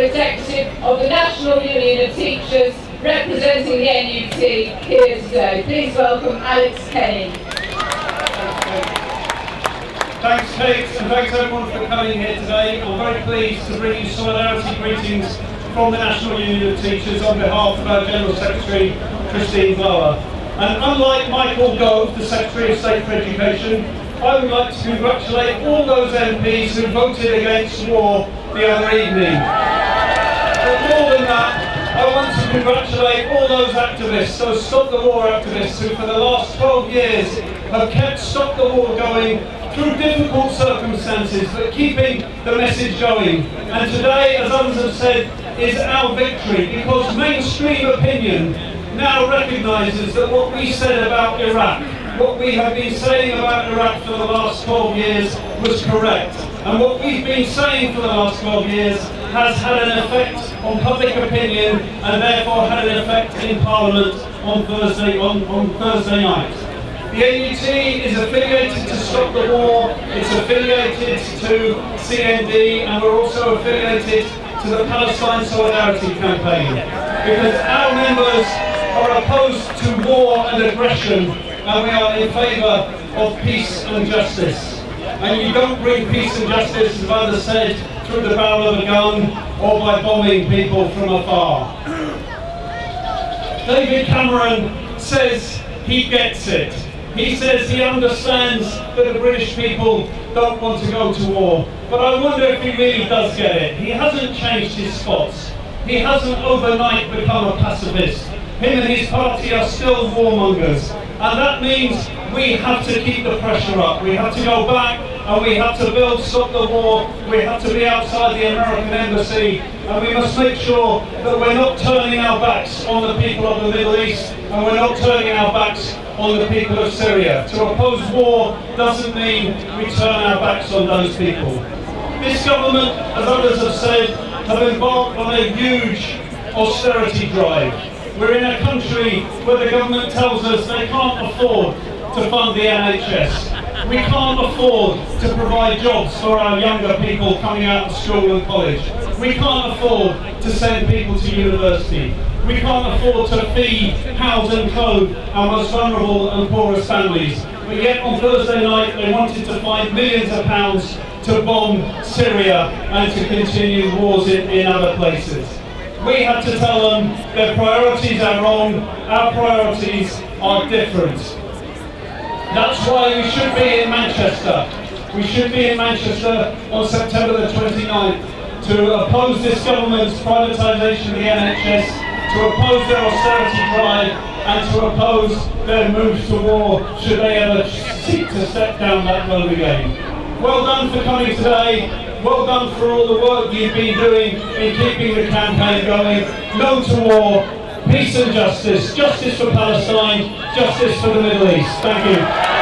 Executive of the National Union of Teachers, representing the NUT here today. Please welcome Alex Kenny. Thanks Kate, and thanks everyone for coming here today. I'm very pleased to bring you solidarity greetings from the National Union of Teachers on behalf of our General Secretary, Christine Blower. And unlike Michael Gove, the Secretary of State for Education, I would like to congratulate all those MPs who voted against war the other evening. But more than that, I want to congratulate all those activists, those Stop the War activists, who for the last 12 years have kept Stop the War going through difficult circumstances, but keeping the message going. And today, as others have said, is our victory, because mainstream opinion now recognises that what we said about Iraq, what we have been saying about Iraq for the last 12 years was correct. And what we've been saying for the last 12 years has had an effect on public opinion and therefore had an effect in Parliament on Thursday night. The NUT is affiliated to Stop the War, it's affiliated to CND, and we're also affiliated to the Palestine Solidarity Campaign, because our members are opposed to war and aggression, and we are in favour of peace and justice. And you don't bring peace and justice, as others said, through the barrel of a gun or by bombing people from afar. David Cameron says he gets it. He says he understands that the British people don't want to go to war. But I wonder if he really does get it. He hasn't changed his spots. He hasn't overnight become a pacifist. Him and his party are still warmongers. And that means we have to keep the pressure up. We have to go back and we have to build Stop the War. We have to be outside the American embassy, and we must make sure that we're not turning our backs on the people of the Middle East, and we're not turning our backs on the people of Syria. To oppose war doesn't mean we turn our backs on those people. This government, as others have said, have embarked on a huge austerity drive. We're in a country where the government tells us they can't afford to fund the NHS. We can't afford to provide jobs for our younger people coming out of school and college. We can't afford to send people to university. We can't afford to feed, house and clothe our most vulnerable and poorest families. But yet on Thursday night they wanted to find millions of pounds to bomb Syria and to continue wars in other places. We have to tell them their priorities are wrong, our priorities are different. That's why we should be in Manchester. We should be in Manchester on September the 29th to oppose this government's privatisation of the NHS, to oppose their austerity drive, and to oppose their moves to war should they ever seek to step down that road again. Well done for coming today. Well done for all the work you've been doing in keeping the campaign going. No to war, peace and justice, justice for Palestine, justice for the Middle East. Thank you.